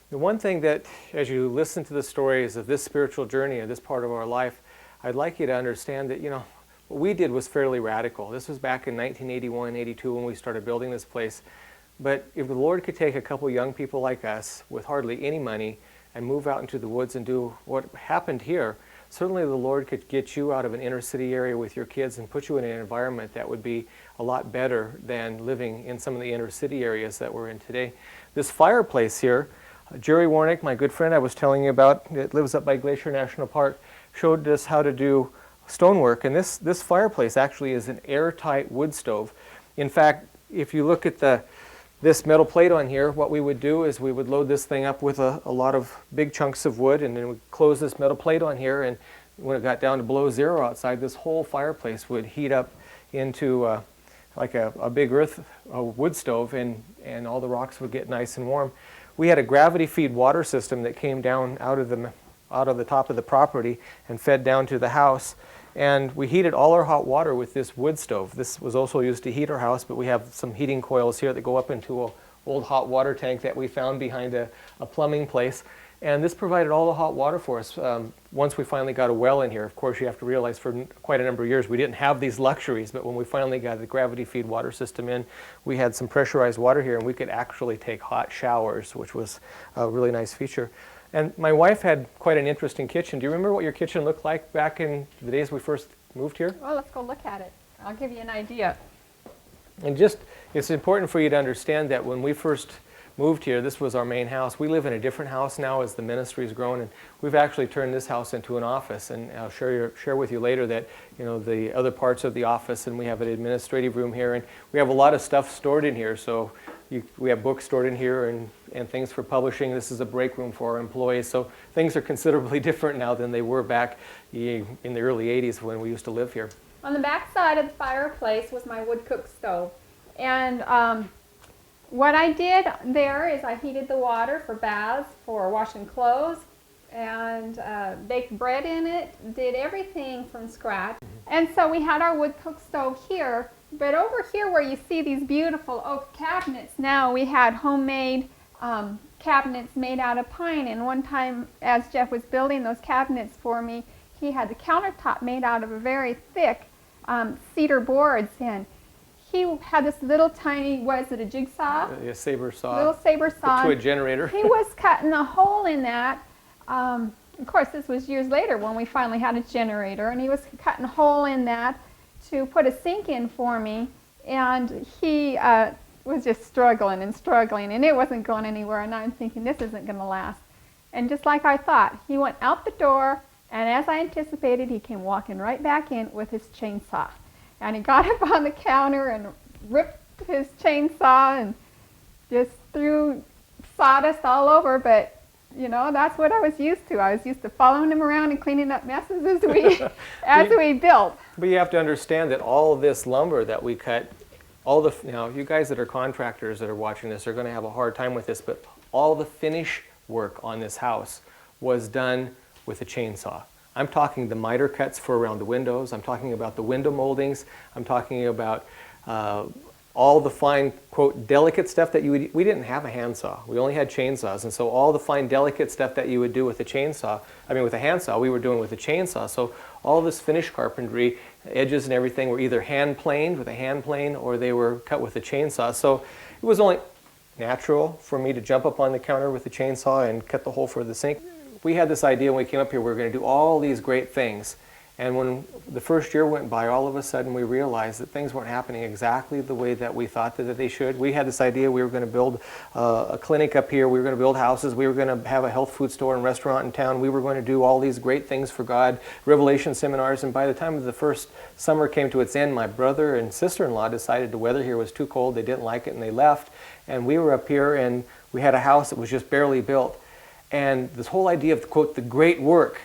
The one thing that, as you listen to the stories of this spiritual journey, of this part of our life, I'd like you to understand that, you know, what we did was fairly radical. This was back in 1981, 82 when we started building this place. But if the Lord could take a couple young people like us with hardly any money and move out into the woods and do what happened here, certainly the Lord could get you out of an inner city area with your kids and put you in an environment that would be a lot better than living in some of the inner city areas that we're in today. This fireplace here, Jerry Warnick, my good friend I was telling you about, that lives up by Glacier National Park, showed us how to do stonework. And this fireplace actually is an airtight wood stove. In fact, if you look at this metal plate on here, what we would do is we would load this thing up with a lot of big chunks of wood, and then we'd close this metal plate on here, and when it got down to below zero outside, this whole fireplace would heat up into like a big wood stove, and all the rocks would get nice and warm. We had a gravity feed water system that came down out of the top of the property and fed down to the house. And we heated all our hot water with this wood stove. This was also used to heat our house, but we have some heating coils here that go up into an old hot water tank that we found behind a plumbing place. And this provided all the hot water for us once we finally got a well in here. Of course, you have to realize for quite a number of years we didn't have these luxuries, but when we finally got the gravity feed water system in, we had some pressurized water here, and we could actually take hot showers, which was a really nice feature. And my wife had quite an interesting kitchen. Do you remember what your kitchen looked like back in the days we first moved here? Well, let's go look at it. I'll give you an idea. And it's important for you to understand that when we first moved here, this was our main house. We live in a different house now as the ministry's grown, and we've actually turned this house into an office. And I'll share with you later that, you know, the other parts of the office, and we have an administrative room here, and we have a lot of stuff stored in here. So we have books stored in here and things for publishing. This is a break room for our employees. So things are considerably different now than they were back in the early 80s when we used to live here. On the back side of the fireplace was my wood cook stove. And what I did there is I heated the water for baths, for washing clothes, and baked bread in it, did everything from scratch. And so we had our wood cook stove here, but over here where you see these beautiful oak cabinets, now we had homemade cabinets made out of pine. And one time as Jeff was building those cabinets for me, he had the countertop made out of a very thick cedar boards, and he had this little tiny, what is it, a jigsaw? A saber saw. Little saber saw. To a generator. He was cutting a hole in that. Of course, this was years later when we finally had a generator, and he was cutting a hole in that to put a sink in for me, and he was just struggling, and it wasn't going anywhere, and I'm thinking, this isn't going to last. And just like I thought, he went out the door, and as I anticipated, he came walking right back in with his chainsaw. And he got up on the counter and ripped his chainsaw and just threw sawdust all over, but you know, that's what I was used to. I was used to following him around and cleaning up messes as we built. But you have to understand that all of this lumber that we cut, you guys that are contractors that are watching this are going to have a hard time with this, but all the finish work on this house was done with a chainsaw. I'm talking the miter cuts for around the windows. I'm talking about the window moldings. I'm talking about all the fine, quote, delicate stuff that we didn't have a handsaw. We only had chainsaws. And so all the fine, delicate stuff that you would do with a chainsaw, with a handsaw, we were doing with a chainsaw. So all this finish carpentry, edges and everything were either hand planed with a hand plane or they were cut with a chainsaw. So it was only natural for me to jump up on the counter with the chainsaw and cut the hole for the sink. We had this idea when we came up here, we were going to do all these great things. And when the first year went by, all of a sudden we realized that things weren't happening exactly the way that we thought that they should. We had this idea we were going to build a clinic up here, we were going to build houses, we were going to have a health food store and restaurant in town, we were going to do all these great things for God, revelation seminars, and by the time the first summer came to its end, my brother and sister-in-law decided the weather here was too cold, they didn't like it, and they left. And we were up here and we had a house that was just barely built. And this whole idea of, quote, the great work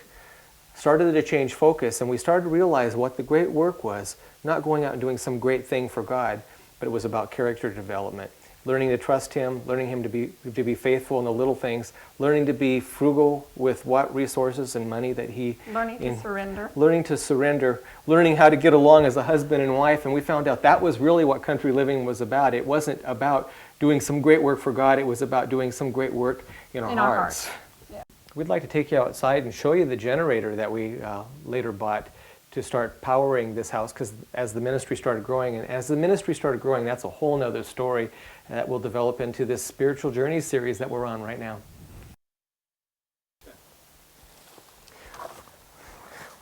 started to change focus, and we started to realize what the great work was, not going out and doing some great thing for God, but it was about character development, learning to trust Him, learning Him to be faithful in the little things, learning to be frugal with what resources and money that learning to surrender, learning how to get along as a husband and wife, and we found out that was really what country living was about. It wasn't about doing some great work for God, it was about doing some great work in our hearts. Yeah. We'd like to take you outside and show you the generator that we later bought to start powering this house, because as the ministry started growing, that's a whole nother story that will develop into this spiritual journey series that we're on right now.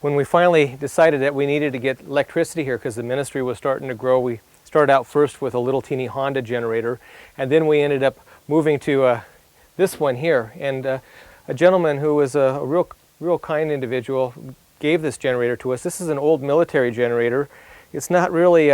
When we finally decided that we needed to get electricity here because the ministry was starting to grow, we started out first with a little teeny Honda generator, and then we ended up moving to this one here. And a gentleman who was a real kind individual gave this generator to us. This is an old military generator. It's not really,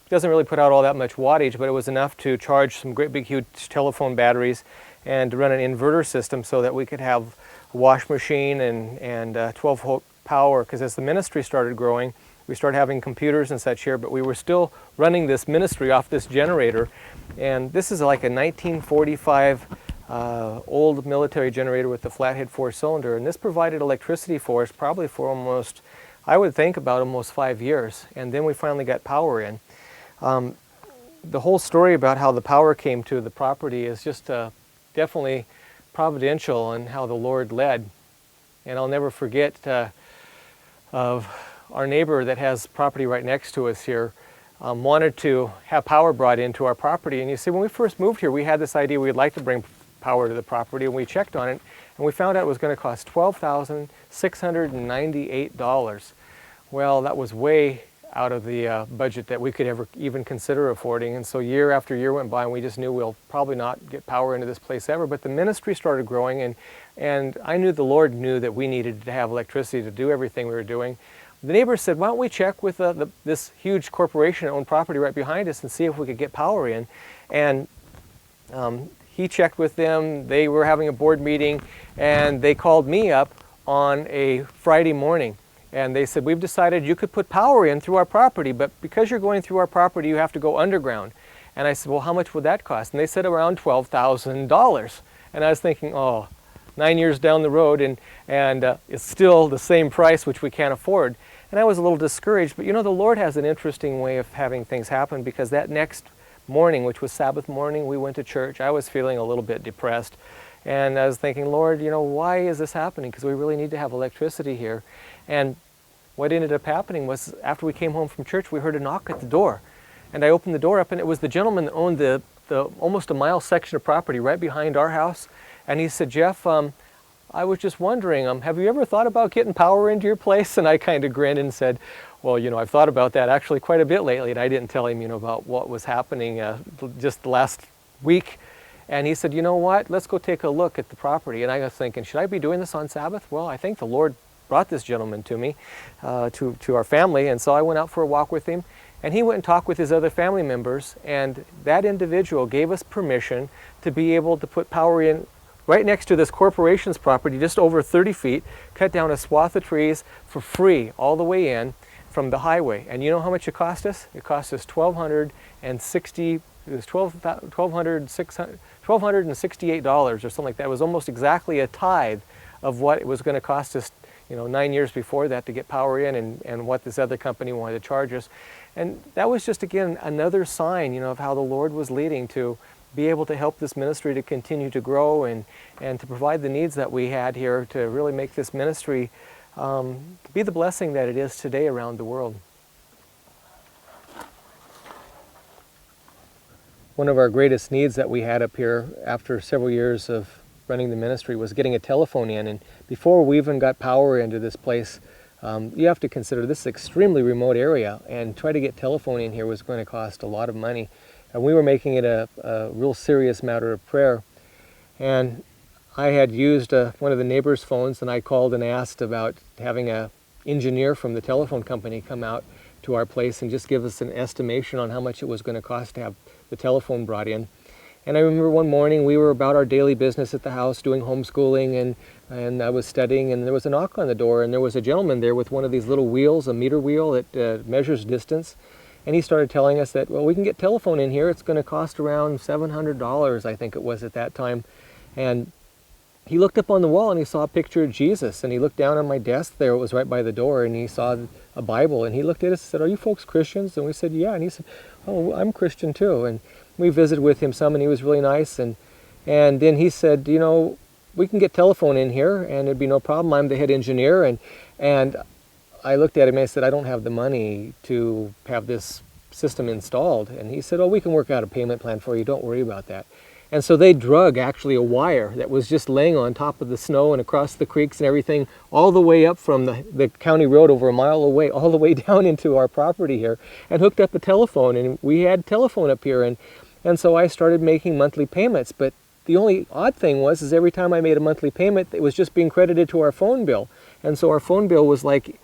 doesn't really put out all that much wattage, but it was enough to charge some great big huge telephone batteries and to run an inverter system so that we could have a wash machine and 12-volt power, because as the ministry started growing, we started having computers and such here, but we were still running this ministry off this generator. And this is like a 1945 old military generator with the flathead 4-cylinder, and this provided electricity for us probably for almost, I would think, about almost 5 years. And then we finally got power in. The whole story about how the power came to the property is just definitely providential and how the Lord led. And I'll never forget of our neighbor that has property right next to us here wanted to have power brought into our property. And you see, when we first moved here, we had this idea we'd like to bring power to the property, and we checked on it, and we found out it was going to cost $12,698. Well, that was way out of the budget that we could ever even consider affording. And so year after year went by, and we just knew we'll probably not get power into this place ever. But the ministry started growing, and I knew the Lord knew that we needed to have electricity to do everything we were doing. The neighbors said, why don't we check with this huge corporation that owned property right behind us and see if we could get power in. And he checked with them. They were having a board meeting, and they called me up on a Friday morning. And they said, we've decided you could put power in through our property, but because you're going through our property, you have to go underground. And I said, well, how much would that cost? And they said around $12,000. And I was thinking, oh, 9 years down the road, and it's still the same price, which we can't afford. And I was a little discouraged, but you know, the Lord has an interesting way of having things happen, because that next morning, which was Sabbath morning, we went to church. I was feeling a little bit depressed. And I was thinking, Lord, you know, why is this happening? Because we really need to have electricity here. And what ended up happening was, after we came home from church, we heard a knock at the door. And I opened the door up, and it was the gentleman that owned the almost a mile section of property right behind our house. And he said, Jeff, I was just wondering, have you ever thought about getting power into your place? And I kind of grinned and said, well, you know, I've thought about that actually quite a bit lately. And I didn't tell him, you know, about what was happening just the last week. And he said, you know what, let's go take a look at the property. And I was thinking, should I be doing this on Sabbath? Well, I think the Lord brought this gentleman to me, to our family. And so I went out for a walk with him. And he went and talked with his other family members. And that individual gave us permission to be able to put power in right next to this corporation's property, just over 30 feet, cut down a swath of trees for free all the way in from the highway. And you know how much it cost us? It cost us $1,268 or something like that. It was almost exactly a tithe of what it was going to cost us, you know, 9 years before that to get power in, and what this other company wanted to charge us. And that was just, again, another sign, you know, of how the Lord was leading to be able to help this ministry to continue to grow, and to provide the needs that we had here to really make this ministry be the blessing that it is today around the world. One of our greatest needs that we had up here after several years of running the ministry was getting a telephone in. And before we even got power into this place, you have to consider this is an extremely remote area, and try to get telephone in here was going to cost a lot of money. And we were making it a real serious matter of prayer. And I had used one of the neighbors' phones, and I called and asked about having an engineer from the telephone company come out to our place and just give us an estimation on how much it was going to cost to have the telephone brought in. And I remember one morning we were about our daily business at the house doing homeschooling, and I was studying, and there was a knock on the door, and there was a gentleman there with one of these little wheels, a meter wheel that measures distance. And he started telling us that, well, we can get telephone in here. It's going to cost around $700, I think it was at that time. And he looked up on the wall and he saw a picture of Jesus. And he looked down on my desk there, it was right by the door, and he saw a Bible. And he looked at us and said, are you folks Christians? And we said, yeah. And he said, oh, I'm Christian too. And we visited with him some, and he was really nice. And then he said, you know, we can get telephone in here and it'd be no problem. I'm the head engineer. And I looked at him and I said, I don't have the money to have this system installed. And he said, oh, we can work out a payment plan for you. Don't worry about that. And so they drug actually a wire that was just laying on top of the snow and across the creeks and everything, all the way up from the county road over a mile away, all the way down into our property here, and hooked up a telephone. And we had telephone up here. And so I started making monthly payments. But the only odd thing was every time I made a monthly payment, it was just being credited to our phone bill. And so our phone bill was like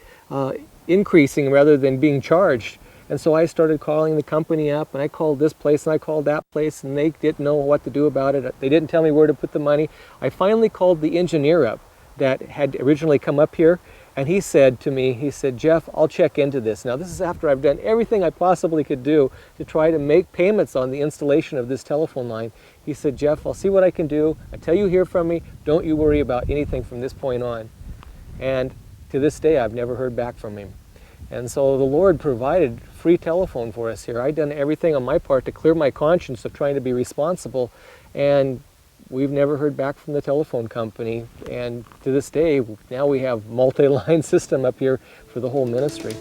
increasing rather than being charged. And so I started calling the company up, and I called this place and I called that place, and they didn't know what to do about it. They didn't tell me where to put the money. I finally called the engineer up that had originally come up here, and he said to me, he said, Jeff, I'll check into this. Now this is after I've done everything I possibly could do to try to make payments on the installation of this telephone line. He said, Jeff, I'll see what I can do. Until you hear from me, don't you worry about anything from this point on. And to this day, I've never heard back from him. And so the Lord provided free telephone for us here. I'd done everything on my part to clear my conscience of trying to be responsible, and we've never heard back from the telephone company. And to this day, now we have multi-line system up here for the whole ministry.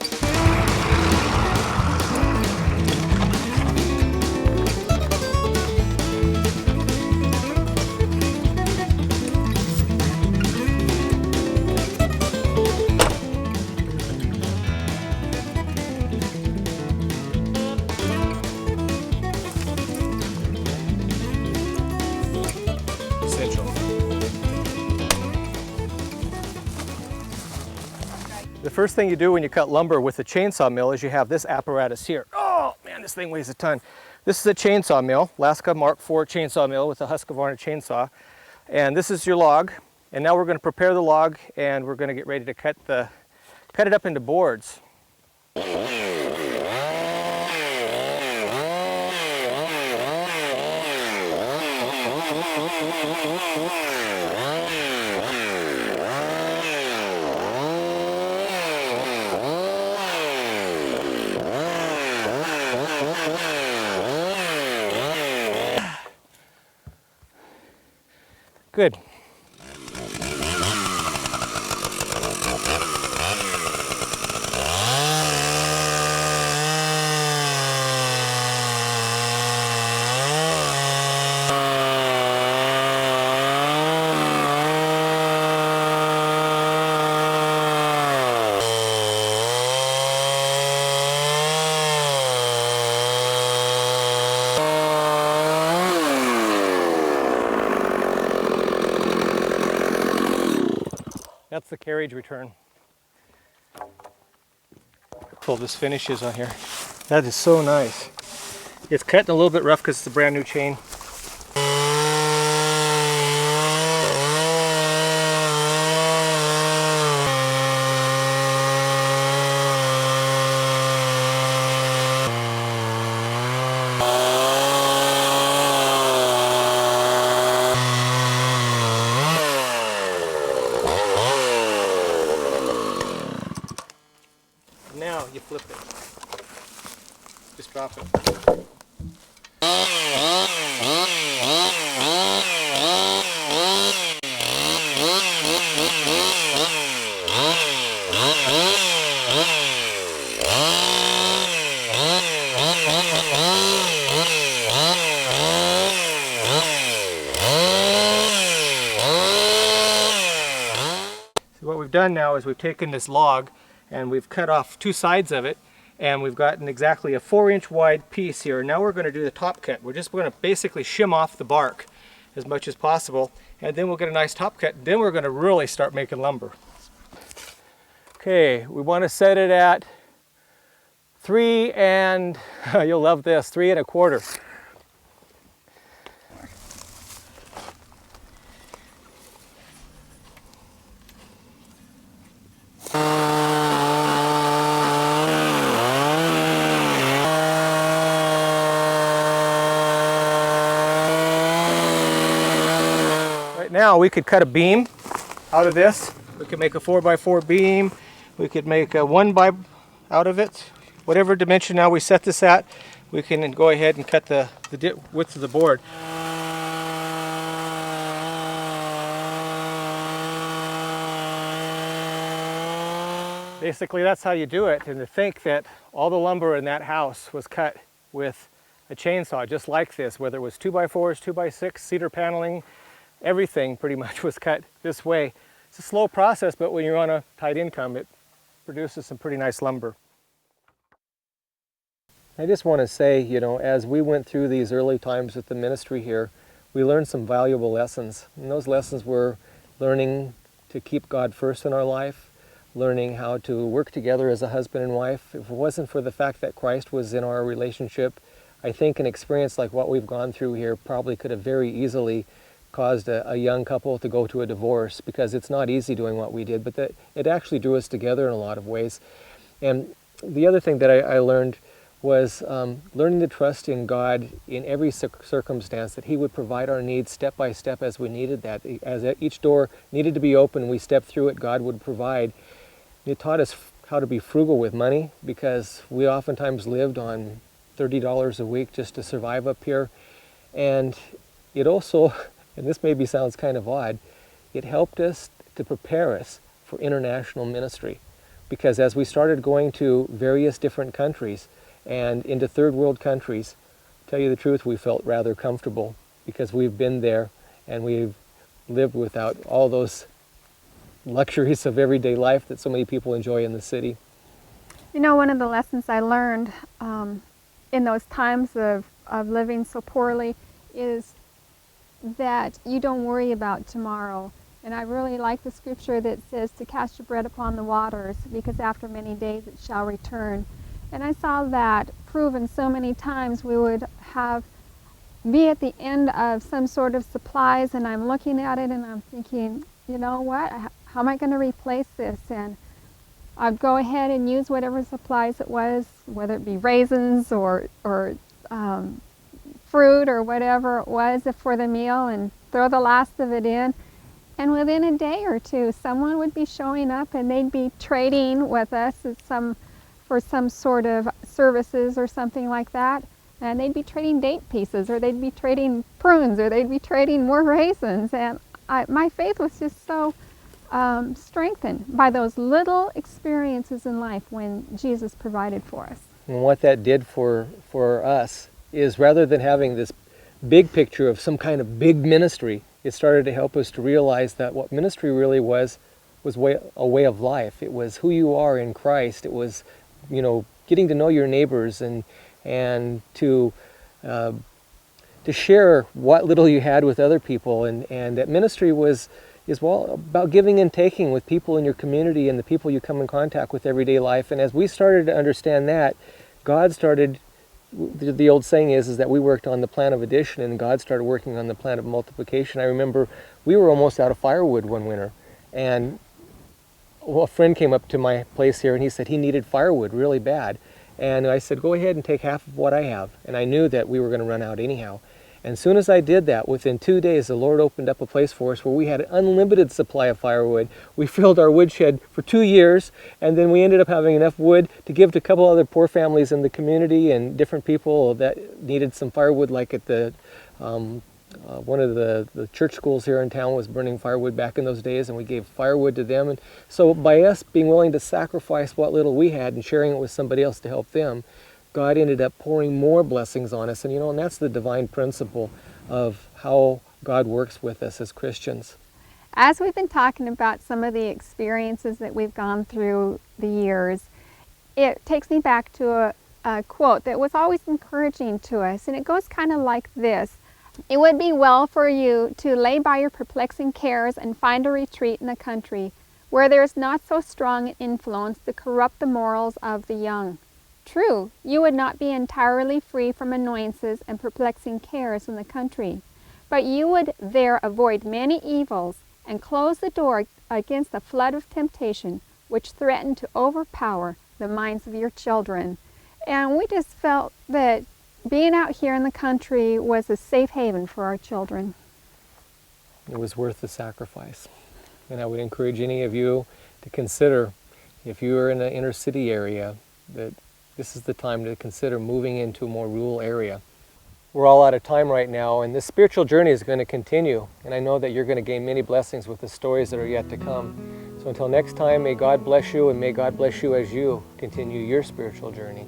first thing you do when you cut lumber with a chainsaw mill is you have this apparatus here. Oh man, this thing weighs a ton. This is a chainsaw mill, Alaska Mark IV chainsaw mill with a Husqvarna chainsaw. And this is your log. And now we're going to prepare the log and we're going to get ready to cut it up into boards. Good. That's the carriage return. Pull this finishes on here. That is so nice. It's cut a little bit rough because it's a brand new chain. Now you flip it. Just drop it. So what we've done now is we've taken this log and we've cut off two sides of it, and we've gotten exactly a 4-inch wide piece here. Now we're going to do the top cut. We're going to basically shim off the bark as much as possible, and then we'll get a nice top cut. Then we're going to really start making lumber. Okay, we want to set it at 3 and, you'll love this, 3 1/4. Now we could cut a beam out of this. We could make a 4x4 beam. We could make a 1 by out of it. Whatever dimension now we set this at, we can go ahead and cut the width of the board. Basically that's how you do it, and to think that all the lumber in that house was cut with a chainsaw just like this, whether it was 2x4s, 2x6, cedar paneling, everything pretty much was cut this way. It's a slow process, but when you're on a tight income, it produces some pretty nice lumber. I just want to say, you know, as we went through these early times with the ministry here, we learned some valuable lessons. And those lessons were learning to keep God first in our life, learning how to work together as a husband and wife. If it wasn't for the fact that Christ was in our relationship, I think an experience like what we've gone through here probably could have very easily caused a young couple to go to a divorce, because it's not easy doing what we did, but that it actually drew us together in a lot of ways. And the other thing that I learned was learning to trust in God in every circumstance, that He would provide our needs step by step as we needed that. As each door needed to be open, we stepped through it, God would provide. It taught us how to be frugal with money, because we oftentimes lived on $30 a week just to survive up here. And it also, and this maybe sounds kind of odd, it helped us to prepare us for international ministry. Because as we started going to various different countries and into third world countries, to tell you the truth, we felt rather comfortable because we've been there and we've lived without all those luxuries of everyday life that so many people enjoy in the city. You know, one of the lessons I learned in those times of living so poorly is that you don't worry about tomorrow. And I really like the scripture that says to cast your bread upon the waters, because after many days it shall return. And I saw that proven so many times. We would be at the end of some sort of supplies, and I'm looking at it and I'm thinking, you know what, how am I going to replace this? And I'd go ahead and use whatever supplies it was, whether it be raisins or fruit or whatever it was for the meal, and throw the last of it in. And within a day or two, someone would be showing up and they'd be trading with us for some sort of services or something like that. And they'd be trading date pieces, or they'd be trading prunes, or they'd be trading more raisins. And my faith was just so strengthened by those little experiences in life when Jesus provided for us. And what that did for us is, rather than having this big picture of some kind of big ministry, it started to help us to realize that what ministry really was a way of life. It was who you are in Christ. It was, getting to know your neighbors and to share what little you had with other people, and that ministry is about giving and taking with people in your community and the people you come in contact with everyday life. And as we started to understand that, God started, the old saying is that we worked on the plan of addition and God started working on the plan of multiplication. I remember we were almost out of firewood one winter, and a friend came up to my place here and he said he needed firewood really bad. And I said, go ahead and take half of what I have. And I knew that we were going to run out anyhow. And as soon as I did that, within 2 days, the Lord opened up a place for us where we had an unlimited supply of firewood. We filled our woodshed for 2 years, and then we ended up having enough wood to give to a couple other poor families in the community and different people that needed some firewood, like at the one of the church schools here in town was burning firewood back in those days, and we gave firewood to them. And so by us being willing to sacrifice what little we had and sharing it with somebody else to help them, God ended up pouring more blessings on us. And and that's the divine principle of how God works with us as Christians. As we've been talking about some of the experiences that we've gone through the years, it takes me back to a quote that was always encouraging to us, and it goes kind of like this: "It would be well for you to lay by your perplexing cares and find a retreat in the country, where there is not so strong an influence to corrupt the morals of the young. True, you would not be entirely free from annoyances and perplexing cares in the country, but you would there avoid many evils and close the door against the flood of temptation which threatened to overpower the minds of your children." And we just felt that being out here in the country was a safe haven for our children. It was worth the sacrifice. And I would encourage any of you to consider, if you are in an inner city area, that this is the time to consider moving into a more rural area. We're all out of time right now, and this spiritual journey is going to continue. And I know that you're going to gain many blessings with the stories that are yet to come. So until next time, may God bless you, and may God bless you as you continue your spiritual journey.